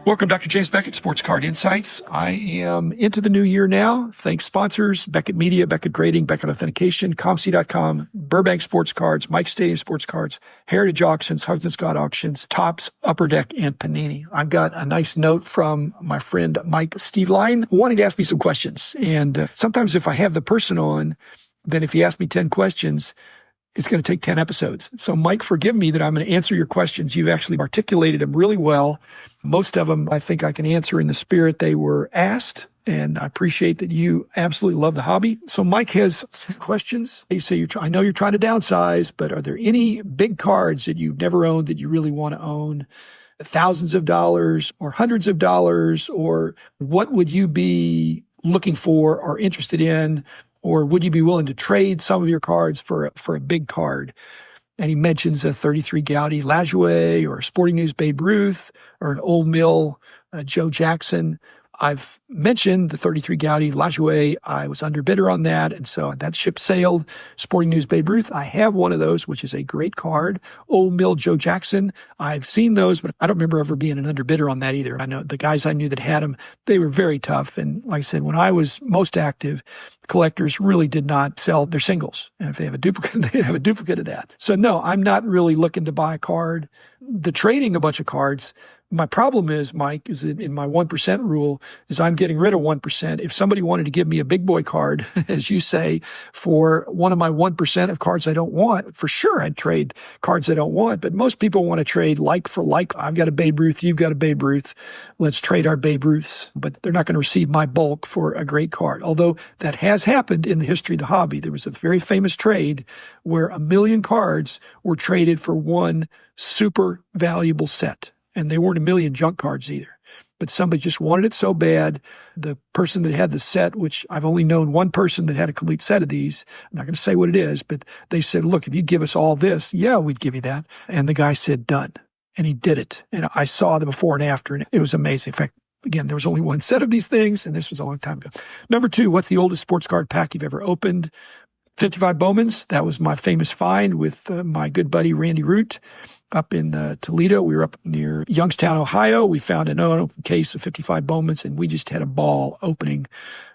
Welcome, Dr. James Beckett, Sports Card Insights. I am into the new year now. Thanks sponsors, Beckett Media, Beckett Grading, Beckett Authentication, ComC.com, Burbank Sports Cards, Mike Stadium Sports Cards, Heritage Auctions, Huggins and Scott Auctions, Topps, Upper Deck, and Panini. I got a nice note from my friend Mike Steveline wanting to ask me some questions. And sometimes if I have the person on, then if he asks me 10 questions, it's going to take 10 episodes. So Mike, forgive me that I'm going to answer your questions. You've actually articulated them really well. Most of them I think I can answer in the spirit they were asked. And I appreciate that you absolutely love the hobby. So Mike has questions. You say, I know you're trying to downsize, but are there any big cards that you've never owned that you really want to own? Thousands of dollars or hundreds of dollars? Or what would you be looking for or interested in? Or would you be willing to trade some of your cards for a big card? And he mentions a 33 Gaudy Lajoie or a Sporting News Babe Ruth or an Old Mill Joe Jackson. I've mentioned the 33 Gaudy Lajoie. I was underbidder on that, and so that ship sailed. Sporting News Babe Ruth, I have one of those, which is a great card. Old Mill Joe Jackson, I've seen those, but I don't remember ever being an underbidder on that either. I know the guys I knew that had them, they were very tough. And like I said, when I was most active, collectors really did not sell their singles. And if they have a duplicate, they have a duplicate of that. So no, I'm not really looking to buy a card. The trading a bunch of cards, my problem is, Mike, is that in my 1% rule is I'm getting rid of 1%. If somebody wanted to give me a big boy card, as you say, for one of my 1% of cards I don't want, for sure I'd trade cards I don't want. But most people want to trade like for like. I've got a Babe Ruth. You've got a Babe Ruth. Let's trade our Babe Ruths. But they're not going to receive my bulk for a great card. Although that has happened in the history of the hobby. There was a very famous trade where 1 million cards were traded for one super valuable set. And they weren't 1 million junk cards either. But somebody just wanted it so bad. The person that had the set, which I've only known one person that had a complete set of these. I'm not going to say what it is, but they said, look, if you give us all this, yeah, we'd give you that. And the guy said, done. And he did it. And I saw the before and after, and it was amazing. In fact, again, there was only one set of these things, and this was a long time ago. Number 2, what's the oldest sports card pack you've ever opened? 55 Bowmans. That was my famous find with my good buddy Randy Root. Up in Toledo. We were up near Youngstown, Ohio. We found an unopened case of 55 Bowmans, and we just had a ball opening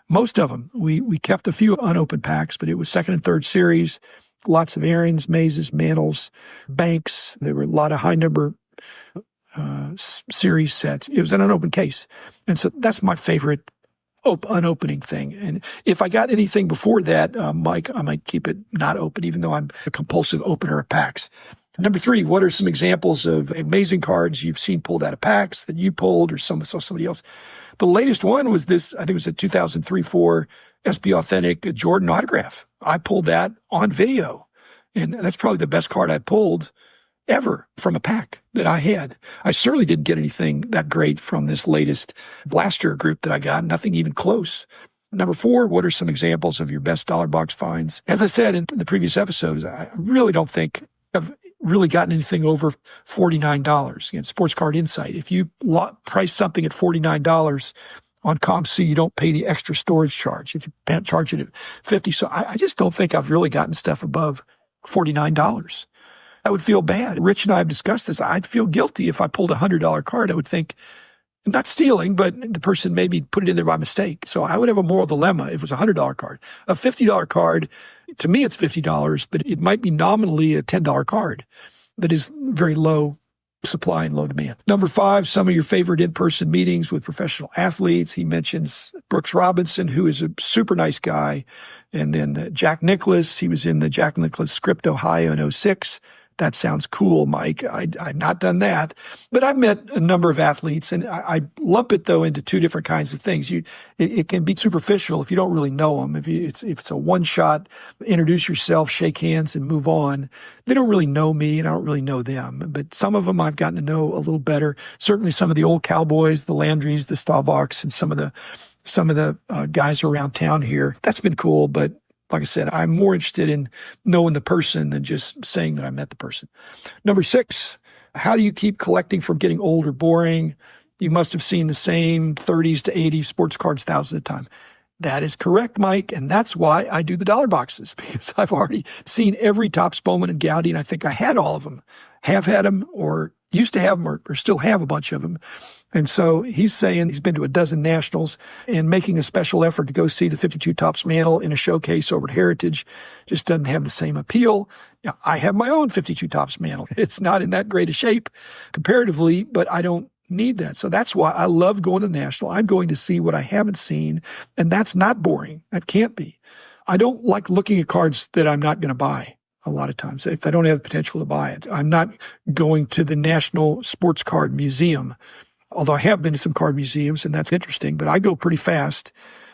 most of them. We kept a few unopened packs, but it was second and third series, lots of Aarons, Mazes, Mantles, Banks. There were a lot of high number series sets. It was an unopened case. And so that's my favorite unopening thing. And if I got anything before that, Mike, I might keep it not open, even though I'm a compulsive opener of packs. Number 3, what are some examples of amazing cards you've seen pulled out of packs that you pulled or somebody else? The latest one was this, I think it was a 2003-04 SP Authentic Jordan autograph. I pulled that on video, and that's probably the best card I pulled ever from a pack that I had. I certainly didn't get anything that great from this latest blaster group that I got, nothing even close. Number 4, what are some examples of your best dollar box finds? As I said in the previous episodes, I really don't think I've really gotten anything over $49. Again, Sports Card Insight. If you price something at $49 on ComC, you don't pay the extra storage charge. If you charge it at $50, so I just don't think I've really gotten stuff above $49. I would feel bad. Rich and I have discussed this. I'd feel guilty if I pulled a $100 card. I would think, not stealing, but the person maybe put it in there by mistake. So I would have a moral dilemma if it was a $100 card. A $50 card, to me, it's $50, but it might be nominally a $10 card that is very low supply and low demand. Number 5, some of your favorite in-person meetings with professional athletes. He mentions Brooks Robinson, who is a super nice guy. And then Jack Nicklaus. He was in the Jack Nicklaus Script, Ohio in 06. That sounds cool, Mike. I've not done that, but I've met a number of athletes, and I lump it though into 2 different kinds of things. It can be superficial if you don't really know them. If it's a one shot, introduce yourself, shake hands, and move on. They don't really know me, and I don't really know them. But some of them I've gotten to know a little better. Certainly, some of the old Cowboys, the Landrys, the Staubachs, and some of the guys around town here. That's been cool, but like I said, I'm more interested in knowing the person than just saying that I met the person. Number 6, how do you keep collecting from getting old or boring? You must have seen the same 30s to 80s sports cards thousands of times. That is correct, Mike, and that's why I do the dollar boxes, because I've already seen every Topps, Bowman, and Gaudy, and I think I had all of them, have had them, or used to have them or still have a bunch of them. And so he's saying he's been to a dozen nationals and making a special effort to go see the 52 Topps mantle in a showcase over at Heritage just doesn't have the same appeal. Now, I have my own 52 Topps mantle. It's not in that great a shape comparatively, but I don't need that. So that's why I love going to the National. I'm going to see what I haven't seen, and that's not boring. That can't be. I don't like looking at cards that I'm not going to buy. A lot of times, if I don't have the potential to buy it, I'm not going to the National Sports Card Museum, although I have been to some card museums, and that's interesting, but I go pretty fast.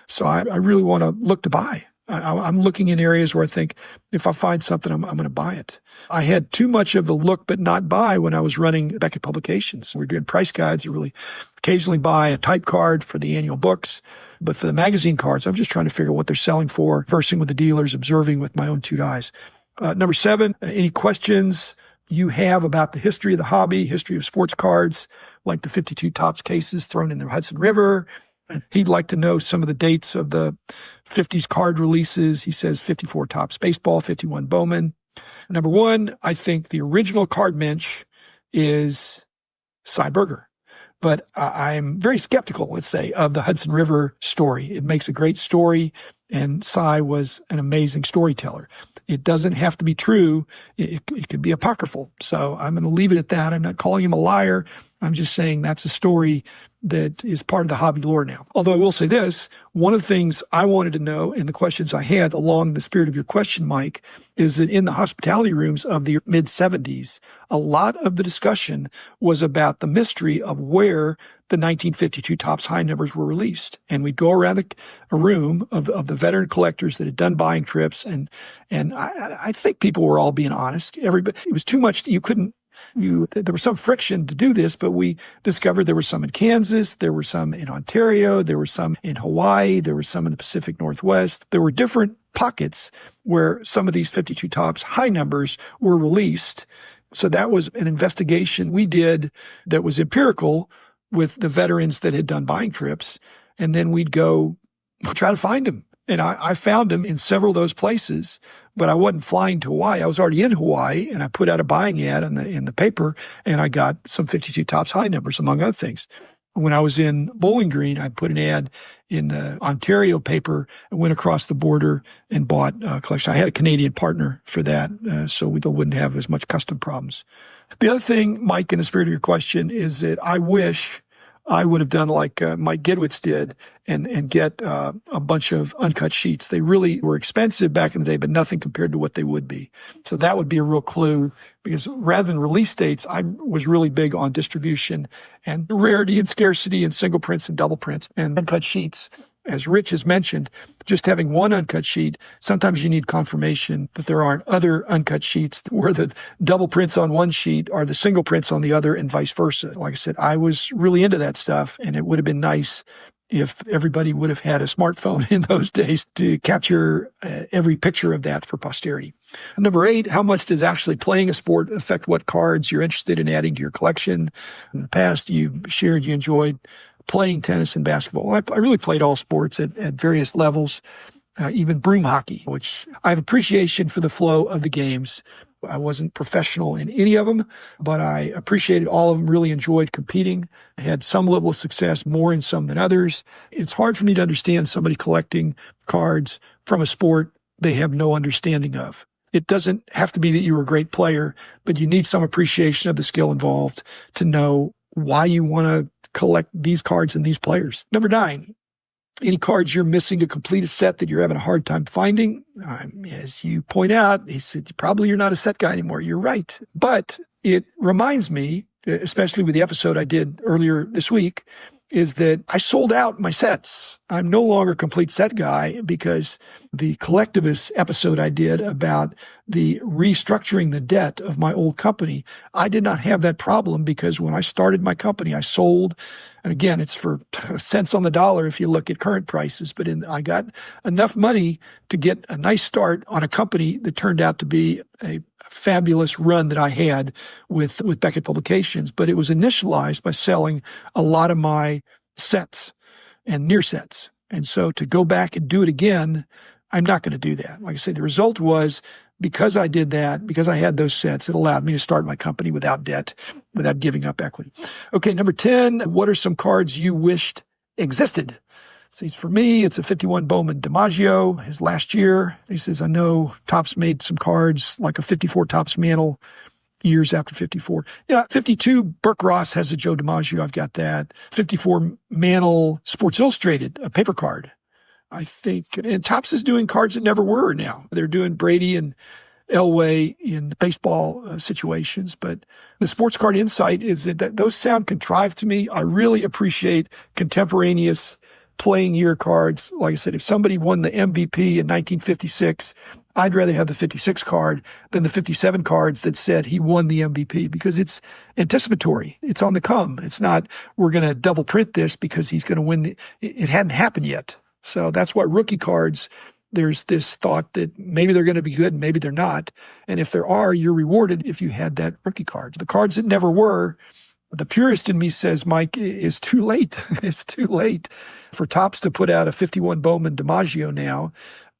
So I really want to look to buy. I'm looking in areas where I think if I find something, I'm going to buy it. I had too much of the look but not buy when I was running Beckett Publications. We're doing price guides. I really occasionally buy a type card for the annual books, but for the magazine cards, I'm just trying to figure out what they're selling for, conversing with the dealers, observing with my own two eyes. Number 7, any questions you have about the history of the hobby, history of sports cards, like the 52 Topps cases thrown in the Hudson River. He'd like to know some of the dates of the 50s card releases. He says 54 Topps Baseball, 51 Bowman. Number 1, I think the original card mensch is Cy Berger. But I'm very skeptical, let's say, of the Hudson River story. It makes a great story, and Cy was an amazing storyteller. It doesn't have to be true. It could be apocryphal. So I'm going to leave it at that. I'm not calling him a liar. I'm just saying that's a story that is part of the hobby lore now. Although I will say this, one of the things I wanted to know and the questions I had along the spirit of your question, Mike, is that in the hospitality rooms of the mid-70s, a lot of the discussion was about the mystery of where the 1952 Topps high numbers were released. And we'd go around a room of the veteran collectors that had done buying trips. And I think people were all being honest. Everybody, it was too much. There was some friction to do this, but we discovered there were some in Kansas, there were some in Ontario, there were some in Hawaii, there were some in the Pacific Northwest. There were different pockets where some of these 52 Topps high numbers were released. So that was an investigation we did that was empirical with the veterans that had done buying trips. And then we'd go try to find them. And I found them in several of those places, but I wasn't flying to Hawaii. I was already in Hawaii, and I put out a buying ad in the paper, and I got some 52 Topps high numbers, among other things. When I was in Bowling Green, I put an ad in the Ontario paper and went across the border and bought a collection. I had a Canadian partner for that, so we wouldn't have as much custom problems. The other thing, Mike, in the spirit of your question, is that I wish I would have done like Mike Gidwitz did and get a bunch of uncut sheets. They really were expensive back in the day, but nothing compared to what they would be. So that would be a real clue, because rather than release dates, I was really big on distribution and rarity and scarcity and single prints and double prints and uncut sheets. As Rich has mentioned, just having one uncut sheet, sometimes you need confirmation that there aren't other uncut sheets where the double prints on one sheet are the single prints on the other and vice versa. Like I said, I was really into that stuff, and it would have been nice if everybody would have had a smartphone in those days to capture every picture of that for posterity. Number 8, how much does actually playing a sport affect what cards you're interested in adding to your collection? In the past, you've shared you enjoyed playing tennis and basketball. I really played all sports at various levels, even broom hockey, which I have appreciation for the flow of the games. I wasn't professional in any of them, but I appreciated all of them, really enjoyed competing. I had some level of success, more in some than others. It's hard for me to understand somebody collecting cards from a sport they have no understanding of. It doesn't have to be that you were a great player, but you need some appreciation of the skill involved to know why you want to collect these cards and these players. Number 9, any cards you're missing to complete a set that you're having a hard time finding. As you point out, he said, probably you're not a set guy anymore. You're right. But it reminds me, especially with the episode I did earlier this week, is that I sold out my sets. I'm no longer a complete set guy because the collectivist episode I did about the restructuring the debt of my old company, I did not have that problem because when I started my company, I sold. And again, it's for cents on the dollar if you look at current prices, but I got enough money to get a nice start on a company that turned out to be a fabulous run that I had with Beckett Publications. But it was initialized by selling a lot of my sets and near sets. And so to go back and do it again, I'm not going to do that. Like I say, the result was because I did that, because I had those sets, it allowed me to start my company without debt. without giving up equity. Okay, number 10, what are some cards you wished existed? See, for me, it's a 51 Bowman DiMaggio, his last year. He says, I know Topps made some cards like a 54 Topps Mantle years after 54. Yeah, 52 Burke Ross has a Joe DiMaggio. I've got that. 54 Mantle Sports Illustrated, a paper card. I think, and Topps is doing cards that never were now. They're doing Brady and Elway in baseball situations, but the sports card insight is that those sound contrived to me. I really appreciate contemporaneous playing year cards. Like I said, if somebody won the MVP in 1956, I'd rather have the 56 card than the 57 cards that said he won the MVP, because it's anticipatory. It's on the come. It's not, we're going to double print this because he's going to win. It hadn't happened yet. So that's what rookie cards, there's this thought that maybe they're going to be good and maybe they're not. And if there are, you're rewarded if you had that rookie card. The cards that never were, the purist in me says, Mike, it's too late. It's too late for Topps to put out a 51 Bowman DiMaggio now.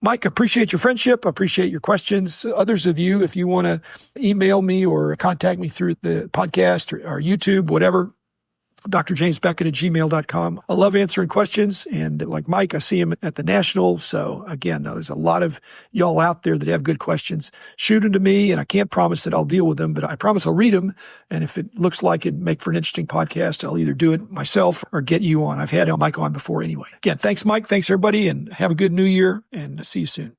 Mike, appreciate your friendship. Appreciate your questions. Others of you, if you want to email me or contact me through the podcast or YouTube, whatever, drjamesbeckett@gmail.com. I love answering questions. And like Mike, I see him at the National. So again, there's a lot of y'all out there that have good questions. Shoot them to me, and I can't promise that I'll deal with them, but I promise I'll read them. And if it looks like it'd make for an interesting podcast, I'll either do it myself or get you on. I've had Mike on before anyway. Again, thanks, Mike. Thanks, everybody, and have a good new year, and see you soon.